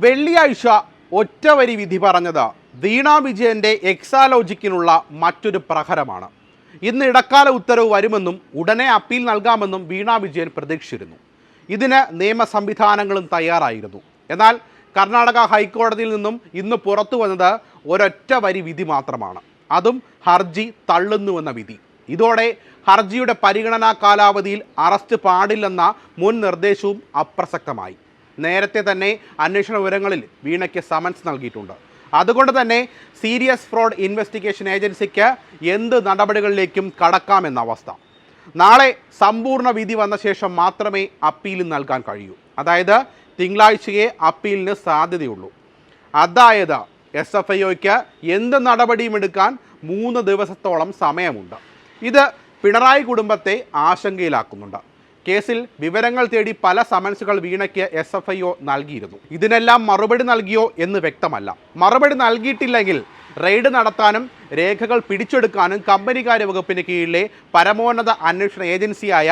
വെള്ളിയാഴ്ച ഒറ്റവരി വിധി പറഞ്ഞത് വീണ വിജയന്റെ എക്സാലോജിക്കിനുള്ള മറ്റൊരു പ്രഹരമാണ്. ഇന്ന് ഇടക്കാല ഉത്തരവ് വരുമെന്നും ഉടനെ അപ്പീൽ നൽകാമെന്നും വീണ വിജയൻ പ്രതീക്ഷിച്ചിരുന്നു. ഇതിന് നിയമ സംവിധാനങ്ങളും തയ്യാറായിരുന്നു. എന്നാൽ കർണാടക ഹൈക്കോടതിയിൽ നിന്നും ഇന്ന് പുറത്തു വന്നത് ഒരൊറ്റ വരി വിധി മാത്രമാണ്. അതും ഹർജി തള്ളുന്നുവെന്ന വിധി. ഇതോടെ ഹർജിയുടെ പരിഗണനാ കാലാവധിയിൽ അറസ്റ്റ് പാടില്ലെന്ന മുൻ നിർദ്ദേശവും അപ്രസക്തമായി. നേരത്തെ തന്നെ അന്വേഷണ വിവരങ്ങളിൽ വീണയ്ക്ക് സമൻസ് നൽകിയിട്ടുണ്ട്. അതുകൊണ്ട് തന്നെ സീരിയസ് ഫ്രോഡ് ഇൻവെസ്റ്റിഗേഷൻ ഏജൻസിക്ക് എന്ത് നടപടികളിലേക്കും കടക്കാമെന്ന അവസ്ഥ. നാളെ സമ്പൂർണ്ണ വിധി വന്ന ശേഷം മാത്രമേ അപ്പീൽ നൽകാൻ കഴിയൂ. അതായത് തിങ്കളാഴ്ചയെ അപ്പീലിന് സാധ്യതയുള്ളൂ. അതായത് SFIOയ്ക്ക് എന്ത് നടപടിയും എടുക്കാൻ 3 ദിവസത്തോളം സമയമുണ്ട്. ഇത് പിണറായി കുടുംബത്തെ ആശങ്കയിലാക്കുന്നുണ്ട്. കേസിൽ വിവരങ്ങൾ തേടി പല സമൻസുകൾ വീണയ്ക്ക് SFIO നൽകിയിരുന്നു. ഇതിനെല്ലാം മറുപടി നൽകിയോ എന്ന് വ്യക്തമല്ല. മറുപടി നൽകിയിട്ടില്ലെങ്കിൽ റെയ്ഡ് നടത്താനും രേഖകൾ പിടിച്ചെടുക്കാനും കമ്പനികാര്യ വകുപ്പിന് കീഴിലെ പരമോന്നത അന്വേഷണ ഏജൻസിയായ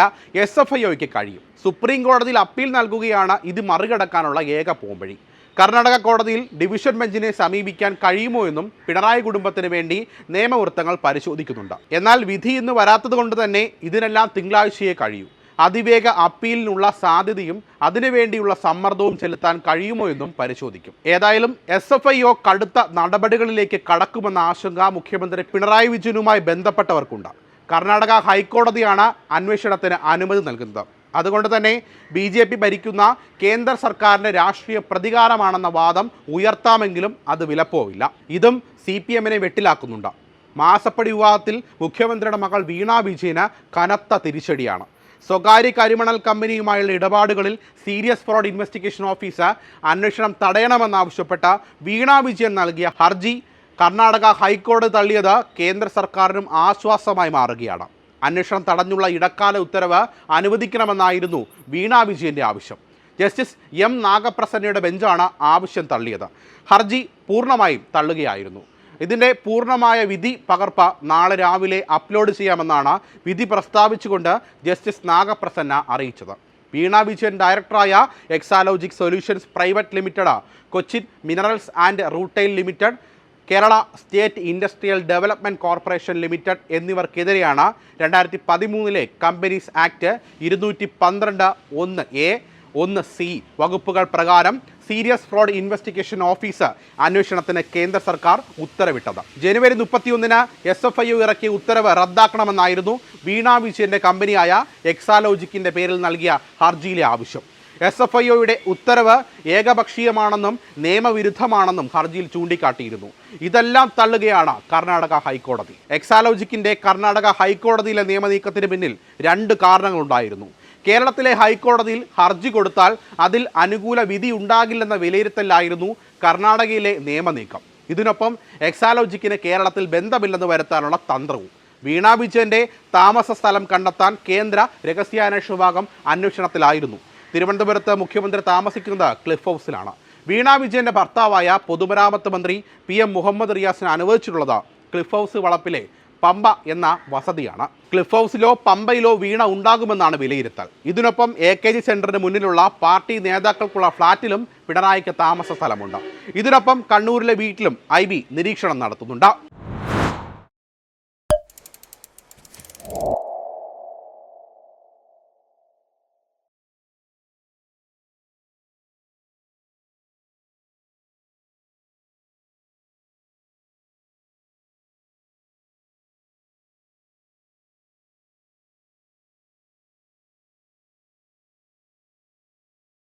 SFIOയ്ക്ക് കഴിയും. സുപ്രീം കോടതിയിൽ അപ്പീൽ നൽകുകയാണ് ഇത് മറികടക്കാനുള്ള ഏക പോംവഴി. കർണാടക കോടതിയിൽ ഡിവിഷൻ ബെഞ്ചിനെ സമീപിക്കാൻ കഴിയുമോ എന്നും പിണറായി കുടുംബത്തിന് വേണ്ടി നിയമവൃത്തങ്ങൾ പരിശോധിക്കുന്നുണ്ട്. എന്നാൽ വിധി ഇന്ന് വരാത്തത് കൊണ്ട് തന്നെ ഇതിനെല്ലാം തിങ്കളാഴ്ചയെ കഴിയൂ. അതിവേഗ അപ്പീലിനുള്ള സാധ്യതയും അതിനുവേണ്ടിയുള്ള സമ്മർദ്ദവും ചെലുത്താൻ കഴിയുമോ എന്നും പരിശോധിക്കും. ഏതായാലും SFIO കടുത്ത നടപടികളിലേക്ക് കടക്കുമെന്ന ആശങ്ക മുഖ്യമന്ത്രി പിണറായി വിജയനുമായി ബന്ധപ്പെട്ടവർക്കുണ്ട്. കർണാടക ഹൈക്കോടതിയാണ് അന്വേഷണത്തിന് അനുമതി നൽകുന്നത്. അതുകൊണ്ട് തന്നെ BJP ഭരിക്കുന്ന കേന്ദ്ര സർക്കാരിൻ്റെ രാഷ്ട്രീയ പ്രതികാരമാണെന്ന വാദം ഉയർത്താമെങ്കിലും അത് വിലപ്പോവില്ല. ഇതും CPMനെ വെട്ടിലാക്കുന്നുണ്ട്. മാസപ്പടി വിവാദത്തിൽ മുഖ്യമന്ത്രിയുടെ മകൾ വീണ വിജയന് കനത്ത തിരിച്ചടിയാണ്. സ്വകാര്യ കരിമണൽ കമ്പനിയുമായുള്ള ഇടപാടുകളിൽ സീരിയസ് ഫ്രോഡ് ഇൻവെസ്റ്റിഗേഷൻ ഓഫീസർ അന്വേഷണം തടയണമെന്നാവശ്യപ്പെട്ട വീണ വിജയൻ നൽകിയ ഹർജി കർണാടക ഹൈക്കോടതി തള്ളിയത് കേന്ദ്ര സർക്കാരിനും ആശ്വാസമായി മാറുകയാണ്. അന്വേഷണം തടഞ്ഞുള്ള ഇടക്കാല ഉത്തരവ് അനുവദിക്കണമെന്നായിരുന്നു വീണ വിജയൻ്റെ ആവശ്യം. ജസ്റ്റിസ് M നാഗപ്രസന്നയുടെ ബെഞ്ചാണ് ആവശ്യം തള്ളിയത്. ഹർജി പൂർണ്ണമായും തള്ളുകയായിരുന്നു. ഇതിൻ്റെ പൂർണ്ണമായ വിധി പകർപ്പ് നാളെ രാവിലെ അപ്ലോഡ് ചെയ്യാമെന്നാണ് വിധി പ്രസ്താവിച്ചുകൊണ്ട് ജസ്റ്റിസ് നാഗപ്രസന്ന അറിയിച്ചത്. വീണ വിജയൻ ഡയറക്ടറായ Exalogic solutions private limited, Cochin minerals and rutile limited, Kerala state industrial development corporation limited എന്നിവർക്കെതിരെയാണ് 2013 കമ്പനീസ് ആക്ട് 212(1)(a) 1(c) വകുപ്പുകൾ പ്രകാരം സീരിയസ് ഫ്രോഡ് ഇൻവെസ്റ്റിഗേഷൻ ഓഫീസർ അന്വേഷണത്തിന് കേന്ദ്ര സർക്കാർ ഉത്തരവിട്ടത്. ജനുവരി 31 SFIO ഇറക്കിയ ഉത്തരവ് റദ്ദാക്കണമെന്നായിരുന്നു വീണ വിജയന്റെ കമ്പനിയായ എക്സാലോജിക്കിന്റെ പേരിൽ നൽകിയ ഹർജിയിലെ ആവശ്യം. SFIOയുടെ ഉത്തരവ് ഏകപക്ഷീയമാണെന്നും നിയമവിരുദ്ധമാണെന്നും ഹർജിയിൽ ചൂണ്ടിക്കാട്ടിയിരുന്നു. ഇതെല്ലാം തള്ളുകയാണ് കർണാടക ഹൈക്കോടതി. എക്സാലോജിക്കിന്റെ കർണാടക ഹൈക്കോടതിയിലെ നിയമനീക്കത്തിന് പിന്നിൽ 2 കാരണങ്ങളുണ്ടായിരുന്നു. കേരളത്തിലെ ഹൈക്കോടതിയിൽ ഹർജി കൊടുത്താൽ അതിൽ അനുകൂല വിധി ഉണ്ടാകില്ലെന്ന വിലയിരുത്തലായിരുന്നു കർണാടകയിലെ നിയമനീക്കം. ഇതിനൊപ്പം എക്സാലോജിക്കിന് കേരളത്തിൽ ബന്ധമില്ലെന്ന് വരുത്താനുള്ള തന്ത്രവും. വീണ വിജയന്റെ താമസ സ്ഥലം കണ്ടെത്താൻ കേന്ദ്ര രഹസ്യാന്വേഷണ വിഭാഗം അന്വേഷണത്തിലായിരുന്നു. തിരുവനന്തപുരത്ത് മുഖ്യമന്ത്രി താമസിക്കുന്നത് ക്ലിഫ് ഹൗസിലാണ്. വീണ വിജയന്റെ ഭർത്താവായ പൊതുമരാമത്ത് മന്ത്രി PM മുഹമ്മദ് റിയാസിന് അനുവദിച്ചിട്ടുള്ളത് ക്ലിഫ് ഹൗസ് വളപ്പിലെ പമ്പ എന്ന വസതിയാണ്. ക്ലിഫ് ഹൗസിലോ പമ്പയിലോ വീണ ഉണ്ടാകുമെന്നാണ് വിലയിരുത്തൽ. ഇതിനൊപ്പം AKG സെന്ററിന് മുന്നിലുള്ള പാർട്ടി നേതാക്കൾക്കുള്ള ഫ്ളാറ്റിലും പിണറായിക്ക് താമസ സ്ഥലമുണ്ട്. ഇതിനൊപ്പം കണ്ണൂരിലെ വീട്ടിലും IB നിരീക്ഷണം നടത്തുന്നുണ്ട്.